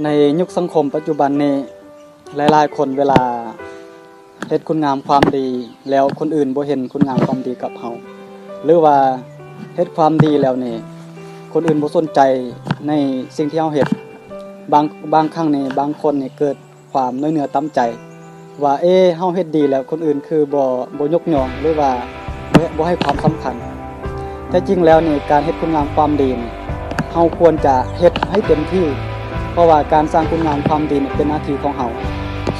ในยุคสังคมปัจจุบันนี้หลายๆคนเวลาเฮ็ดคุณงามความดีแล้วคนอื่นบ่เห็นคุณงามความดีกับเฮาหรือว่าเฮ็ดความดีแล้วนี่คนอื่นบ่สนใจในสิ่งที่เฮาเฮ็ดบางครั้งนี่บางคนนี่เกิดความน้อยเนื้อต่ำใจว่าเฮาเฮ็ดดีแล้วคนอื่นคือบ่ยกย่องหรือว่าบ่ให้ความสำคัญแต่จริงแล้วนี่การเฮ็ดคุณงามความดีนี่เฮาควรจะเฮ็ดให้เต็มที่เพราะว่าการสร้างคุณงามความดีนี่เป็นหน้าที่ของเฮา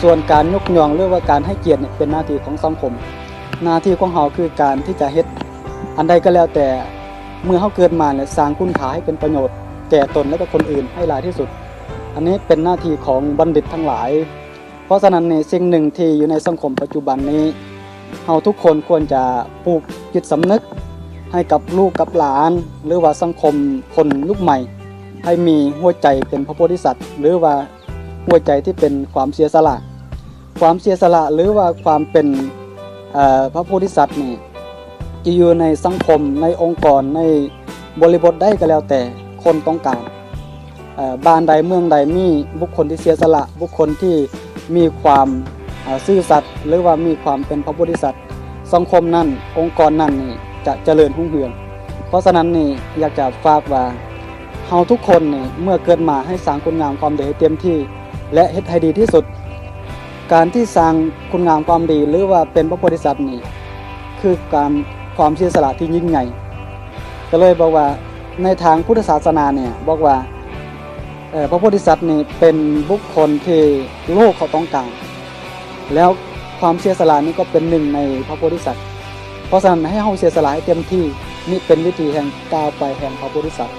ส่วนการยกย่องหรือว่าการให้เกียรตินี่เป็นหน้าที่ของสังคมหน้าที่ของเฮาคือการที่จะเฮ็ดอันใดก็แล้วแต่เมื่อเฮาเกิดมาแล้วสร้างคุณค่าให้เป็นประโยชน์แก่ตนและก็คนอื่นให้หลายที่สุดอันนี้เป็นหน้าที่ของบัณฑิตทั้งหลายเพราะฉะนั้นในสิ่งหนึ่งที่อยู่ในสังคมปัจจุบันนี้เฮาทุกคนควรจะปลูกจิตสำนึกให้กับลูกกับหลานหรือว่าสังคมคนยุคใหม่ให้มีหัวใจเป็นพระโพธิสัตว์หรือว่าหัวใจที่เป็นความเสียสละหรือว่าความเป็นพระโพธิสัตว์นี่จะอยู่ในสังคมในองค์กรในบริบทใดก็แล้วแต่คนต้องการบ้านใดเมืองใดมีบุคคลที่เสียสละบุคคลที่มีความซื่อสัตย์หรือว่ามีความเป็นพระโพธิสัตว์สังคมนั้นองค์กรนั้นนี่จะเจริญรุ่งเรืองเพราะฉะนั้นนี่อยากจะฝากว่าเฮาทุกคนนี่เมื่อเกิดมาให้สร้างคุณงามความดีให้เต็มที่และเฮ็ดให้ดีที่สุดการที่สร้างคุณงามความดีหรือว่าเป็นพระโพธิสัตว์นี่คือการความเสียสละที่ยิ่งใหญ่ก็เลยบอกว่าในทางพุทธศาสนาเนี่ยบอกว่าพระโพธิสัตว์นี่เป็นบุคคลที่โลกเขาต้องการแล้วความเสียสละนี้ก็เป็นหนึ่งในพระโพธิสัตว์เพราะฉะนั้นให้เฮาเสียสละให้เต็มที่นี่เป็นวิธีแห่งก้าวไปแห่งพระโพธิสัตว์